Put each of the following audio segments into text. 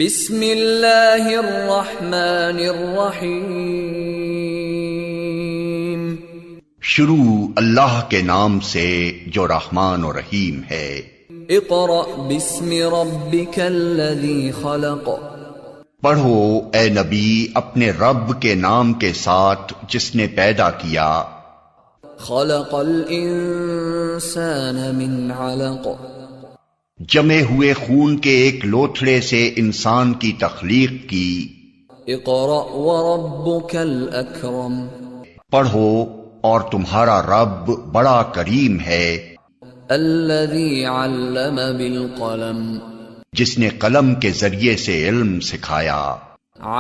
بسم اللہ الرحمن الرحیم. شروع اللہ کے نام سے جو رحمان و رحیم ہے. اقرأ بسم ربک الذی خلق. پڑھو اے نبی اپنے رب کے نام کے ساتھ جس نے پیدا کیا. خلق الانسان من علق. جمے ہوئے خون کے ایک لوتھڑے سے انسان کی تخلیق کی. اقرأ وربک الاکرم. پڑھو اور تمہارا رب بڑا کریم ہے. الذی علم بالقلم. جس نے قلم کے ذریعے سے علم سکھایا.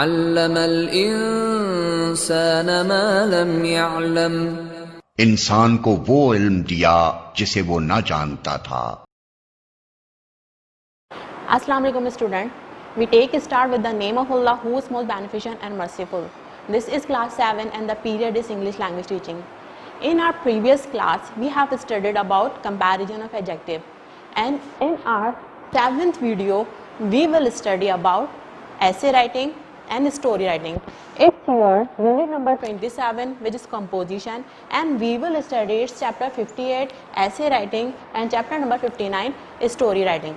علم الانسان ما لم يعلم. انسان کو وہ علم دیا جسے وہ نہ جانتا تھا. Assalamu alaikum student. We take a start with the name of Allah who is most beneficent and merciful. This is class 7 and the period is English language teaching. In our previous class we have studied about comparison of adjective, and in our 7th video we will study about essay writing and story writing. It's your unit number 27 which is composition, and we will study its chapter 58 essay writing and chapter number 59 story writing.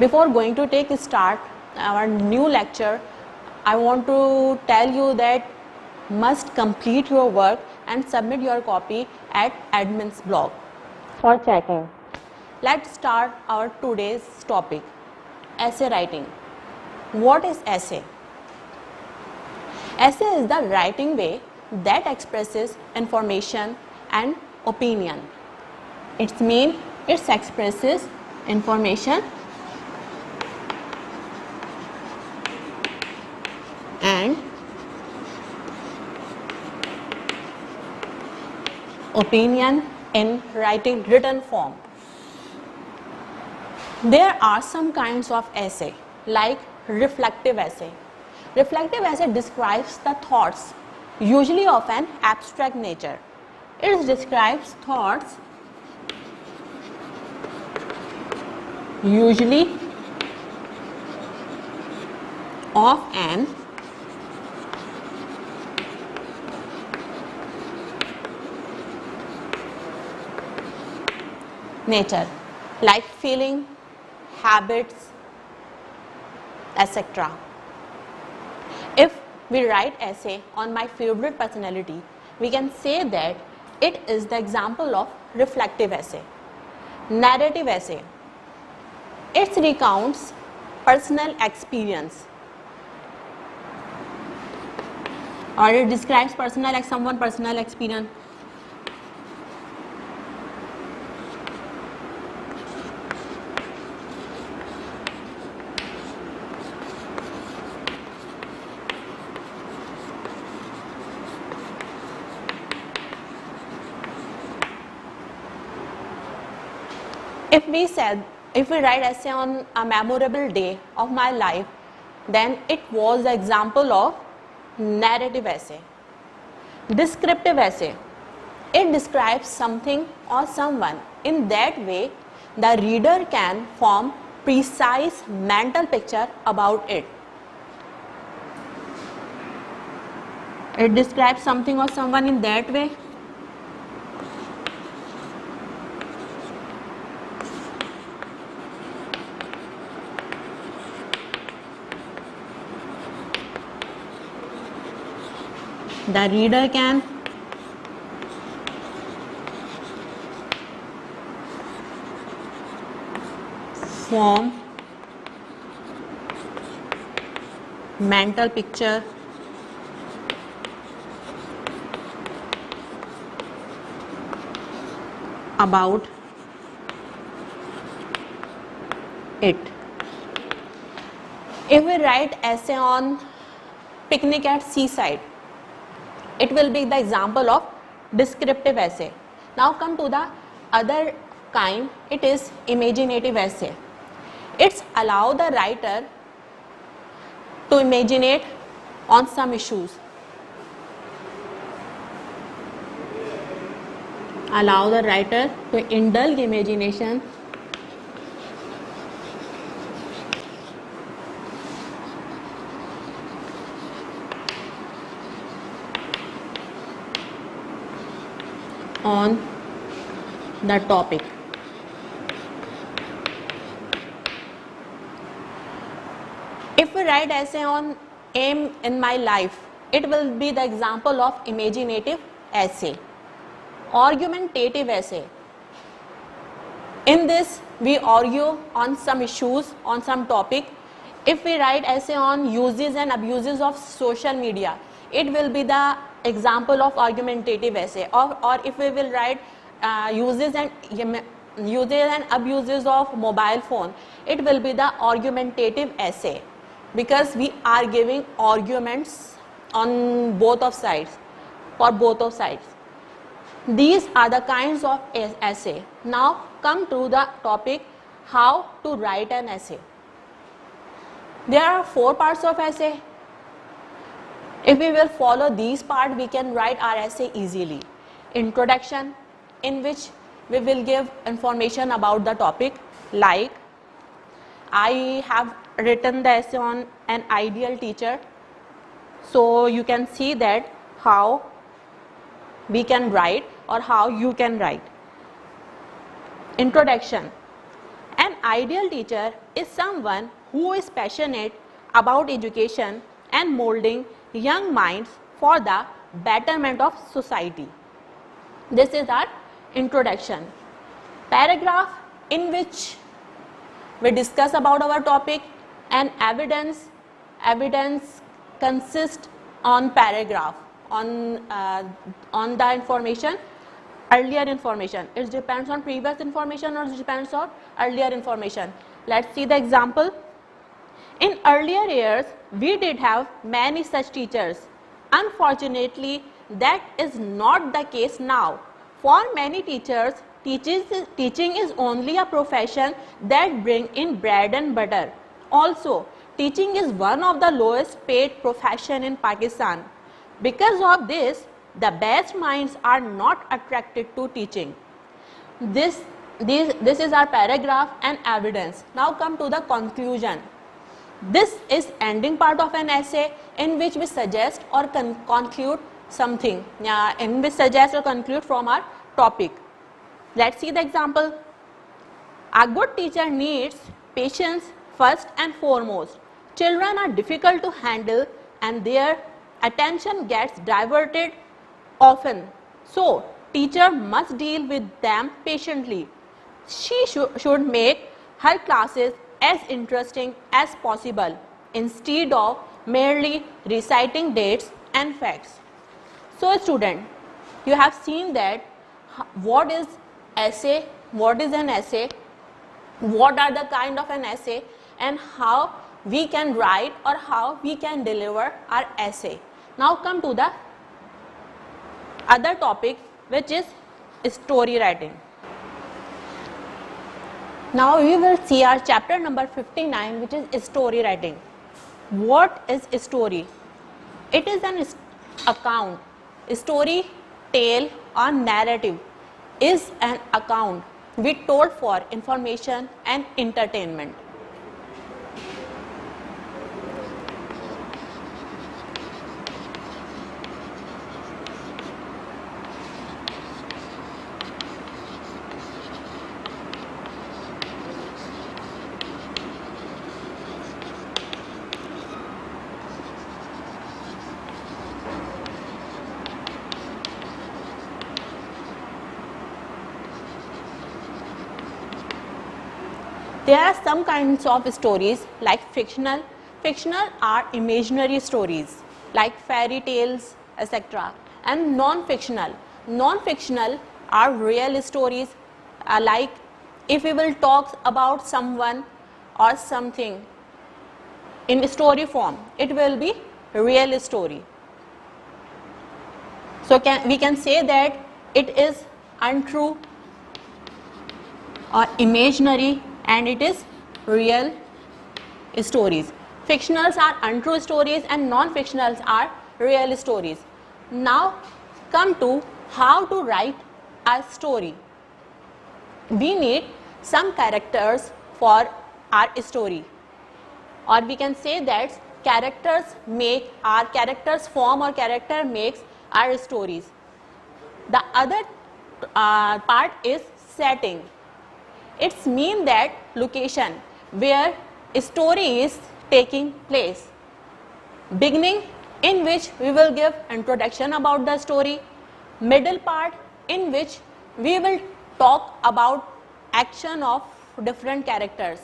Before going to take start our new lecture, I want to tell you that must complete your work and submit your copy at admin's blog for checking. Let's start our today's topic, essay writing. What is essay? Essay is the writing way that expresses information and opinion. It expresses information and opinion in written form. There are some kinds of essay like reflective essay. Reflective essay describes the thoughts usually of an abstract nature. It describes thoughts usually of an nature, like feeling, habits, etc. If we write essay on my favorite personality, we can say that it is the example of reflective essay. Narrative essay, it recounts personal experience, or it describes someone's personal experience. If we write essay on a memorable day of my life, then it was the example of narrative essay. Descriptive essay, it describes something or someone. In that way, the reader can form precise mental picture about it. It describes something or someone in that way. The reader can form mental picture about it. If we write essay on picnic at seaside, it will be the example of descriptive essay. Now come to the other kind, it is imaginative essay. It's allow the writer to imaginate on some issues. Allow the writer to indulge imagination on the topic. If we write essay on aim in my life, it will be the example of imaginative essay. Argumentative essay. In this, we argue on some issues, on some topic. If we write essay on uses and abuses of social media, it will be the example of argumentative essay. Or if we will write uses and abuses of mobile phone, it will be the argumentative essay, because we are giving arguments on both of sides, for both of sides. These are the kinds of essay. Now come to the topic, how to write an essay. There are 4 parts of essay. If we will follow these parts, we can write our essay easily. Introduction, in which we will give information about the topic, like I have written the essay on an ideal teacher, so you can see that how we can write or how you can write. Introduction. An ideal teacher is someone who is passionate about education and molding young minds for the betterment of society. This is our introduction. Paragraph, in which we discuss about our topic, and evidence consists on paragraph, on the information, earlier information. It depends on previous information or it depends on earlier information. Let's see the example. In earlier years, we did have many such teachers. Unfortunately, that is not the case now. For many teachers, teaching is only a profession that brings in bread and butter. Also, teaching is one of the lowest paid profession in Pakistan. Because of this, the best minds are not attracted to teaching. This is our paragraph and evidence. Now come to the conclusion. This is ending part of an essay, in which we suggest or conclude something, in which suggest or conclude from our topic. Let's see the example. A good teacher needs patience first and foremost. Children are difficult to handle and their attention gets diverted often. So, teacher must deal with them patiently. She should make her classes as interesting as possible instead of merely reciting dates and facts. So, student, you have seen that what is essay, what is an essay, what are the kind of an essay, and how we can write or how we can deliver our essay. Now come to the other topic, which is story writing. Now we will see our chapter number 59, which is story writing. What is a story? It is an account. Story, tale or narrative is an account we told for information and entertainment. There are some kinds of stories like fictional. Fictional are imaginary stories like fairy tales, etc. And non-fictional. Non-fictional are real stories, like if we will talk about someone or something in story form, it will be real story. So we can say that it is untrue or imaginary, and it is real stories. Fictionals are untrue stories and non-fictionals are real stories. Now come to how to write a story. We need some characters for our story, or we can say that characters form or character makes our stories. The other part is setting. It's mean that location where a story is taking place. Beginning, in which we will give introduction about the story. Middle part, in which we will talk about action of different characters,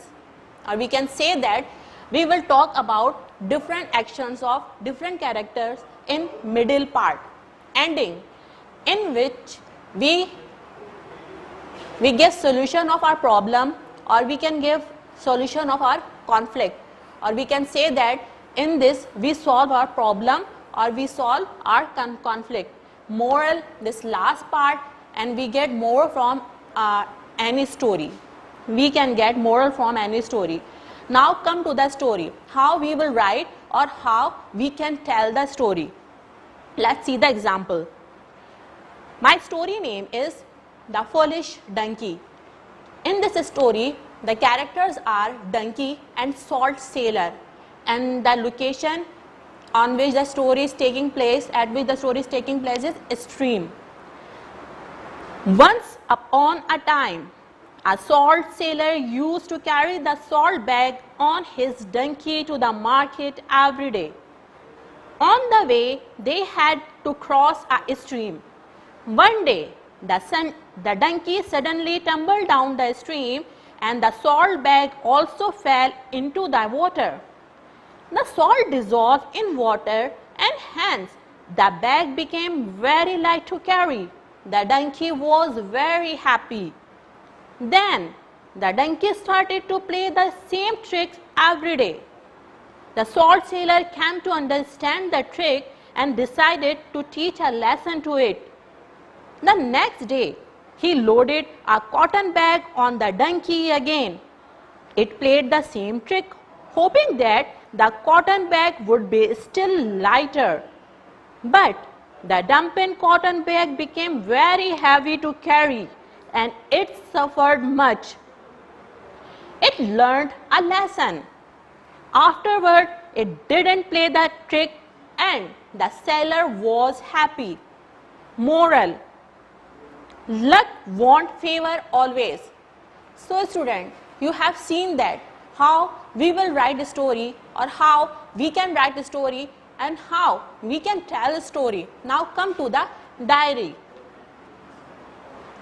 or we can say that we will talk about different actions of different characters in middle part. Ending, in which we give solution of our problem, or we can give solution of our conflict, or we can say that in this we solve our problem or we solve our conflict. Moral, this last part, and we get more from any story. We can get moral from any story. Now come to the story, how we will write or how we can tell the story. Let's see the example. My story name is The Foolish Donkey. In this story, the characters are Donkey and Salt Sailor, and the location on which the story is taking place, is a stream. Once upon a time, a salt sailor used to carry the salt bag on his donkey to the market every day. On the way, they had to cross a stream. One day, the donkey suddenly tumbled down the stream, and the salt bag also fell into the water. The salt dissolved in water, and hence the bag became very light to carry. The donkey was very happy. Then the donkey started to play the same tricks every day. The salt sailor came to understand the trick and decided to teach a lesson to it. The next day, he loaded a cotton bag on the donkey again. It played the same trick, hoping that the cotton bag would be still lighter. But the dumped cotton bag became very heavy to carry, and it suffered much. It learned a lesson. Afterward, it didn't play that trick, and the sailor was happy. Moral: luck won't favor always. So student, you have seen that how we will write a story, or how we can write a story, and how we can tell a story. Now come to the diary.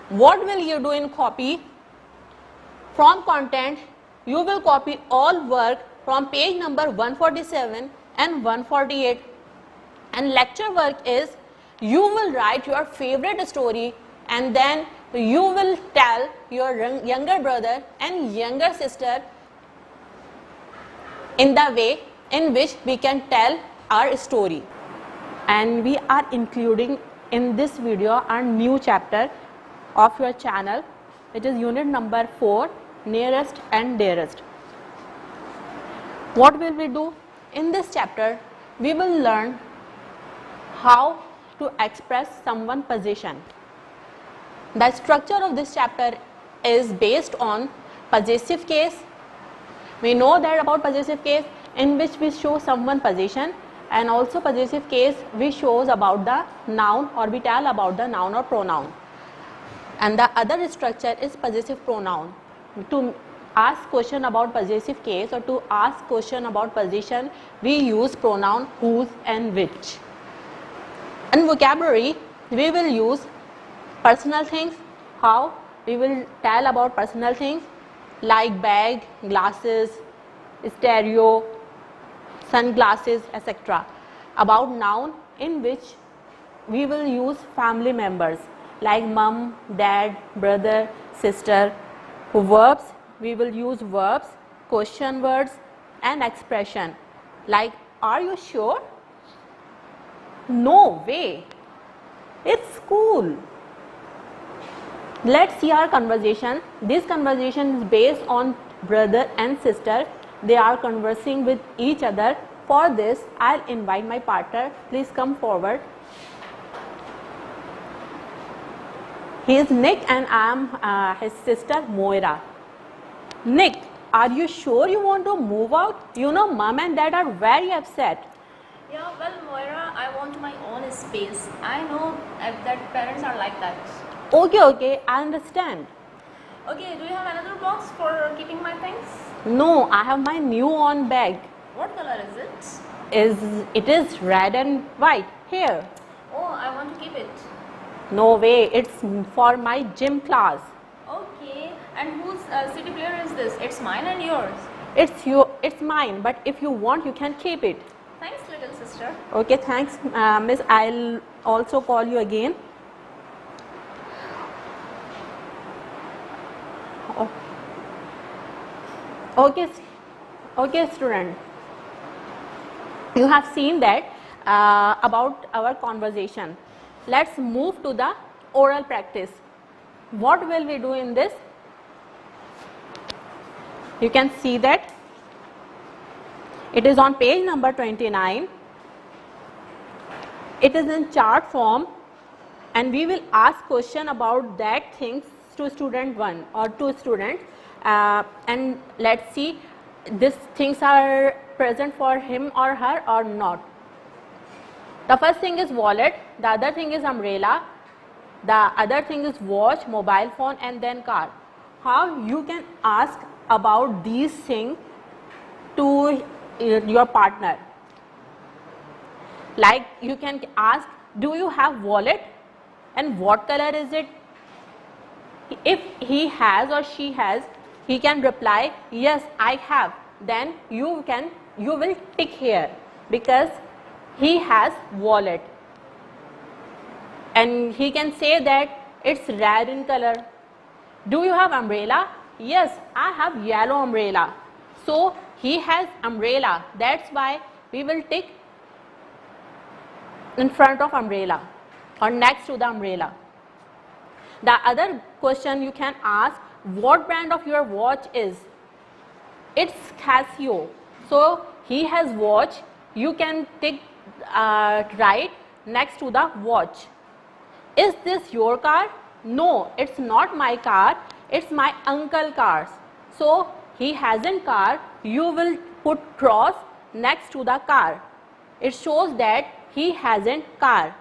What will you do in copy? From content, you will copy all work from page number 147 and 148. And lecture work is, you will write your favorite story, and then you will tell your younger brother and younger sister in the way in which we can tell our story. And we are including in this video a new chapter of your channel. It is unit number 4, nearest and dearest. What will we do? In this chapter, we will learn how to express someone's position. The structure of this chapter is based on possessive case. We know that about possessive case, in which we show someone's position, and also possessive case we shows about the noun, or we tell about the noun or pronoun. And the other structure is possessive pronoun. To ask question about possessive case, or to ask question about position, we use pronoun whose and which. In vocabulary, we will use personal things. How? We will tell about personal things like bag, glasses, stereo, sunglasses, etc. About noun, in which we will use family members like mom, dad, brother, sister. For verbs, we will use verbs, question words, and expression like, are you sure? No way. It's cool. Let's see our conversation. This conversation is based on brother and sister. They are conversing with each other. For this, I'll invite my partner. Please come forward. He is Nick, and I am his sister Moira. Nick, are you sure you want to move out? You know, mom and dad are very upset. Yeah, well, Moira, I want my own space. I know that parents are like that. Okay, I understand. Okay, do you have another box for keeping my things? No, I have my new on bag. What color is it? It is red and white. Here. Oh, I want to keep it. No way, it's for my gym class. Okay, and whose CD player is this? It's mine and yours. It's mine, but if you want, you can keep it. Thanks, little sister. Okay, thanks, Miss. I'll also call you again. Oh. Okay, student. You have seen that about our conversation. Let's move to the oral practice. What will we do in this? You can see that it is on page number 29. It is in chart form, and we will ask question about that things to student 1 or 2 students, and let's see these things are present for him or her or not. The first thing is wallet, the other thing is umbrella, the other thing is watch, mobile phone, and then car. How you can ask about these things to your partner? Like you can ask, do you have wallet and what color is it? If he has or she has, he can reply, yes, I have. Then you will tick here because he has wallet. And he can say that it's red in color. Do you have umbrella? Yes, I have yellow umbrella. So he has umbrella. That's why we will tick in front of umbrella or next to the umbrella. The other question you can ask, what brand of your watch is? It's Casio. So he has watch. You can tick right next to the watch. Is this your car? No, it's not my car. It's my uncle's car. So he hasn't car. You will put cross next to the car. It shows that he hasn't car.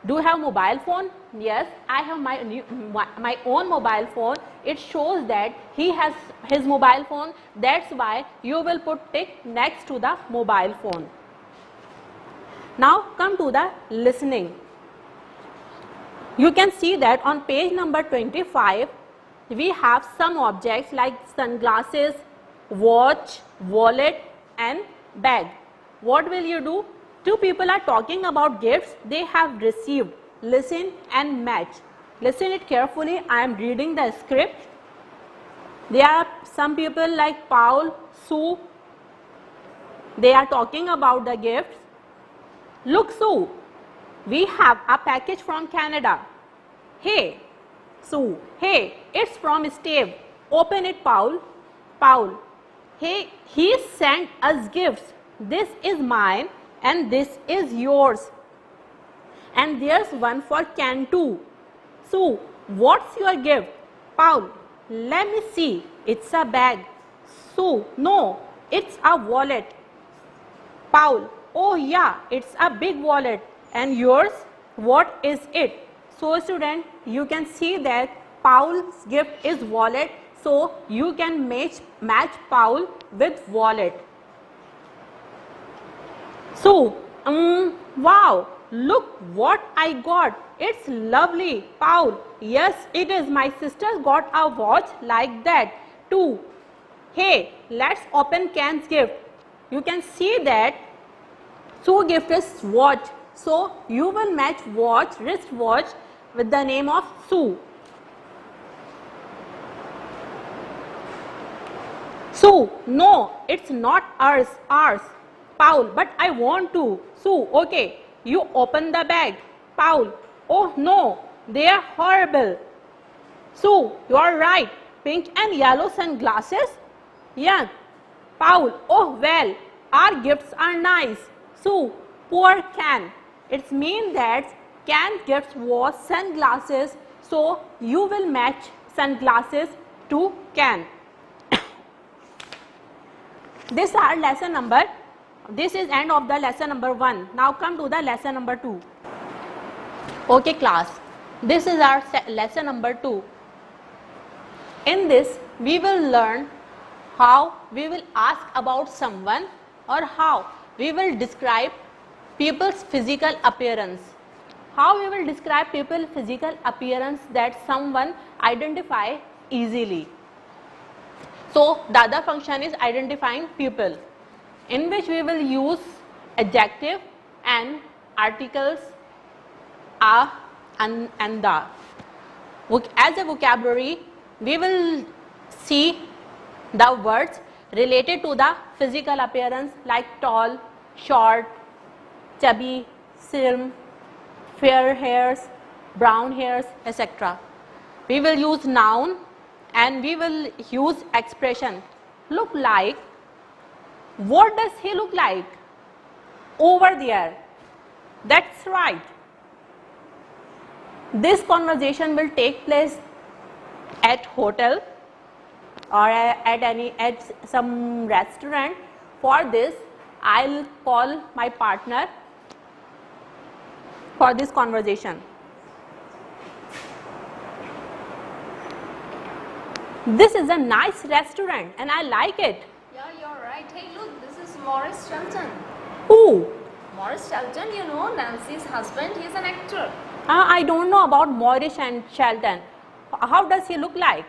Do you have mobile phone? Yes, I have my own mobile phone. It shows that he has his mobile phone. That's why you will put tick next to the mobile phone. Now come to the listening. You can see that on page number 25, we have some objects like sunglasses, watch, wallet, and bag. What will you do? Two people are talking about gifts they have received. Listen and match. Listen it carefully. I am reading the script. There are some people like Paul, Sue. They are talking about the gifts. Look, Sue, we have a package from Canada. Hey, Sue, hey, it's from Steve. Open it, Paul. Paul, hey, he sent us gifts. This is mine and this is yours. And there's one for Ken too. Sue, what's your gift? Paul, let me see. It's a bag. Sue, no, it's a wallet. Paul, oh yeah, it's a big wallet. And yours, what is it? So student, you can see that Paul's gift is wallet. So you can match Paul with wallet. So, wow, look what I got. It's lovely. Paul, yes, it is. My sister got a watch like that too. Hey, let's open Ken's gift. You can see that Sue's gift is watch. So you will match watch, wristwatch with the name of Sue. Sue, no, it's not ours. Paul, but I want to. Sue, okay, you open the bag. Paul, oh no, they are horrible. Sue, you are right. Pink and yellow sunglasses? Yeah. Paul, oh well, our gifts are nice. Sue, poor Ken. It means that Ken gifts was sunglasses, so you will match sunglasses to Ken. This is end of the lesson number 1. Now come to the lesson number 2. Okay class, This is our lesson number 2. In this, we will learn how we will ask about someone or how we will describe people's physical appearance. How we will describe people's physical appearance that someone identify easily. So the other function is identifying people, in which we will use adjective and articles a and the. As a vocabulary, we will see the words related to the physical appearance like tall, short, chubby, slim, fair hairs, brown hairs, etc. We will use noun and we will use expression. Look like. What does he look like? Over there. That's right. This conversation will take place at hotel or at some restaurant. For this, I'll call my partner for this conversation. This is a nice restaurant and I like it. Yeah, you're right. Hey, look, this is Maurice Shelton. Who? Maurice Shelton, you know, Nancy's husband, he's an actor. I don't know about Maurice and Shelton. How does he look like?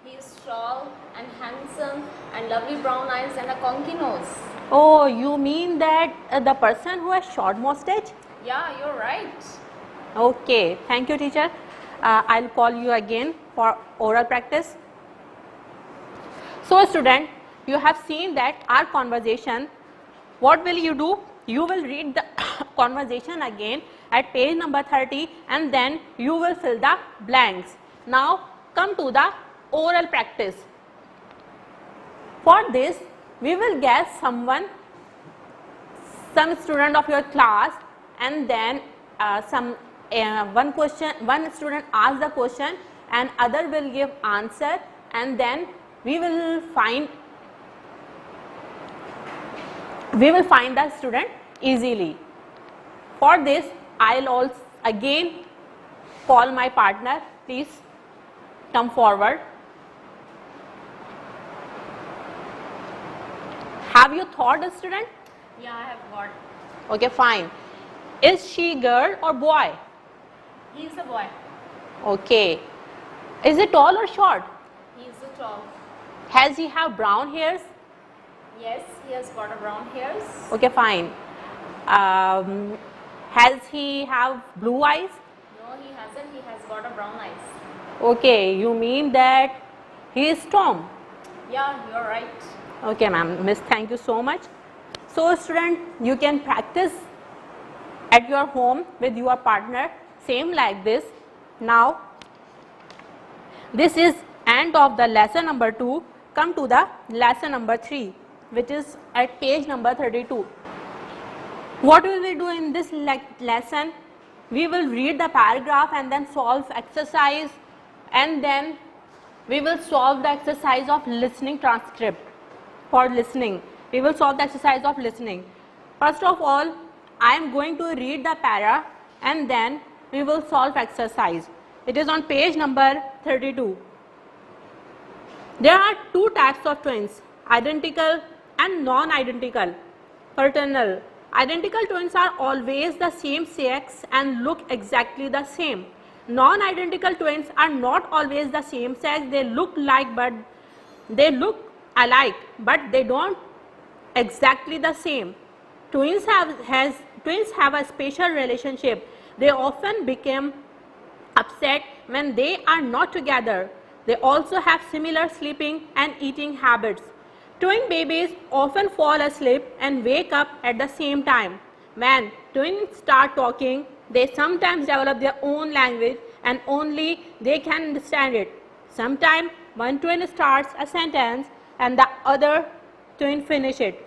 He's tall and handsome and lovely brown eyes and a conky nose. Oh, you mean that the person who has short mustache? Yeah, you're right. Okay, thank you, teacher. I'll call you again for oral practice. So, student, you have seen that our conversation. What will you do? You will read the conversation again at page number 30 and then you will fill the blanks. Now, come to the oral practice. For this, we will guess some student of your class, and then one student asks the question and other will give answer, and then we will find the student easily. For this, I'll also again call my partner. Please come forward. Have you thought a student? Yeah, I have got. Okay, fine. Is she girl or boy? He's a boy. Okay. Is it tall or short? He's a tall. Has he have brown hairs? Yes, he has got a brown hairs. Okay, fine. Has he have blue eyes? No, he hasn't. He has got a brown eyes. Okay, you mean that he is Tom? Yeah, you're right. Okay, ma'am. Miss, thank you so much. So, student, you can practice at your home with your partner, same like this. Now, this is end of the lesson number 2. Come to the lesson number 3, which is at page number 32. What will we do in this lesson? We will read the paragraph and then solve exercise, and then we will solve the exercise of listening transcript. For listening, we will solve the exercise of listening. First of all, I am going to read the para and then we will solve exercise. It is on page number 32. There are two types of twins, identical and non-identical. Fraternal. Identical twins are always the same sex and look exactly the same. Non-identical twins are not always the same sex. They look alike, but they don't exactly the same. Twins have a special relationship. They often become upset when they are not together. They also have similar sleeping and eating habits. Twin babies often fall asleep and wake up at the same time. When twins start talking, they sometimes develop their own language and only they can understand it. Sometimes one twin starts a sentence and the other twin finish it.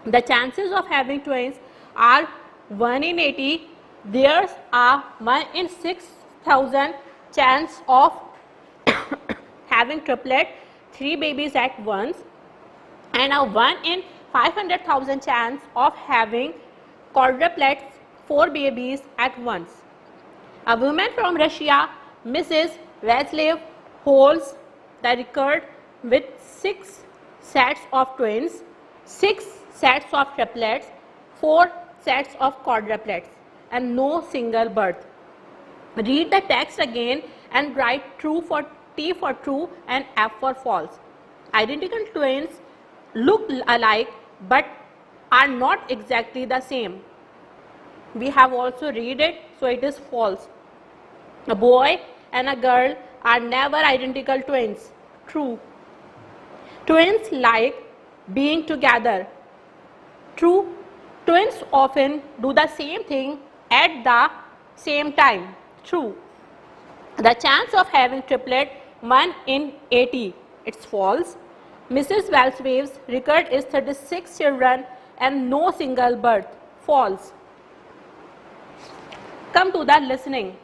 The chances of having twins are 1 in 80. There are 1 in 6,000 chance of having triplet, 3 babies at once, and a 1 in 500,000 chance of having quadruplets, 4 babies at once. A woman from Russia, Mrs. Vaslev, holds the record with 6 sets of twins, 6 sets of triplets, 4 sets of quadruplets, and no single birth. Read the text again and write true for T for true and F for false. Identical twins look alike but are not exactly the same. We have also read it, so it is false. A boy and a girl are never identical twins. True. Twins like being together. True. Twins often do the same thing at the same time. True. The chance of having triplet 1 in 80. It's false. Mrs. Valswave's record is 36 children and no single birth. False. Come to the listening.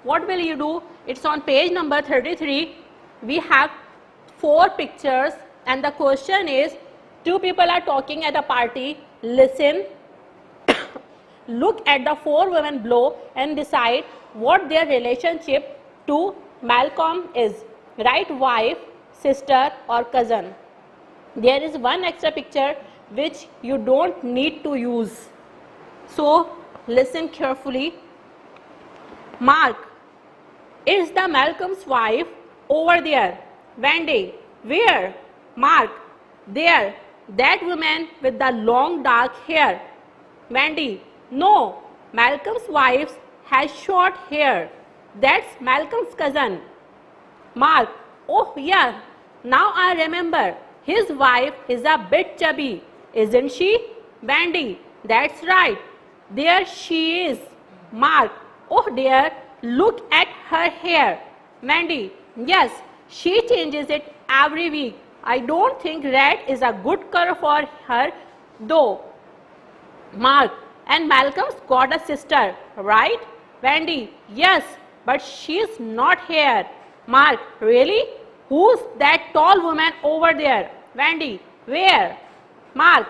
What will you do? It's on page number 33. We have 4 pictures and the question is, 2 people are talking at a party. Listen, look at the 4 women below and decide what their relationship to Malcolm is. Write wife, sister or cousin. There is one extra picture which you don't need to use. So listen carefully. Mark, is the Malcolm's wife over there? Wendy, where? Mark, there. That woman with the long dark hair. Wendy, no. Malcolm's wife has short hair. That's Malcolm's cousin. Mark, oh yeah, now I remember. His wife is a bit chubby, isn't she? Wendy, that's right. There she is. Mark, oh dear, look at her hair. Wendy, yes, she changes it every week. I don't think red is a good color for her though. Mark, and Malcolm's got a sister, right? Wendy, yes, but she's not here. Mark, really? Who's that tall woman over there? Wendy, where? Mark,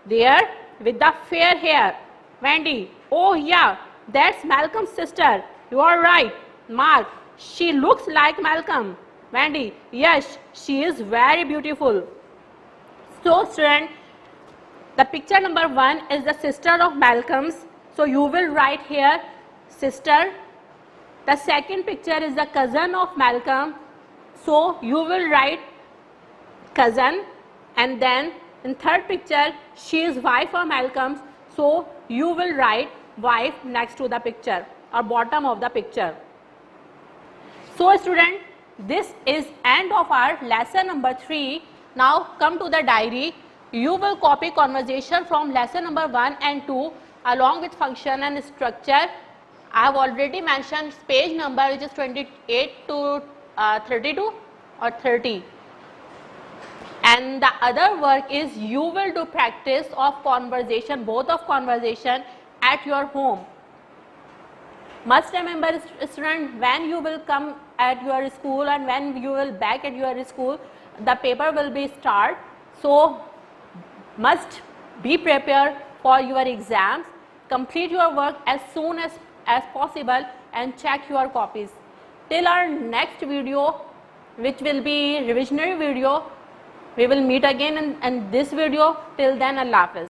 there with the fair hair. Wendy, oh yeah, that's Malcolm's sister. You are right. Mark, she looks like Malcolm. Wendy, yes, she is very beautiful. So student, the picture number 1 is the sister of Malcolm's. So you will write here sister. The second picture is the cousin of Malcolm. So you will write cousin. And then in third picture, she is wife of Malcolm. So you will write wife next to the picture or bottom of the picture. So student, this is end of our lesson number 3. Now come to the diary. You will copy conversation from lesson number 1 and 2 along with function and structure. I have already mentioned page number which is 28 to 32 or 30. And the other work is you will do practice of conversation, both of conversation at your home. Must remember student, when you will come at your school and when you will back at your school, the paper will be start. So must be prepared for your exams. Complete your work as soon as possible and check your copies. Till our next video, which will be revisionary video, we will meet again in this video. Till then, Allah Hafiz.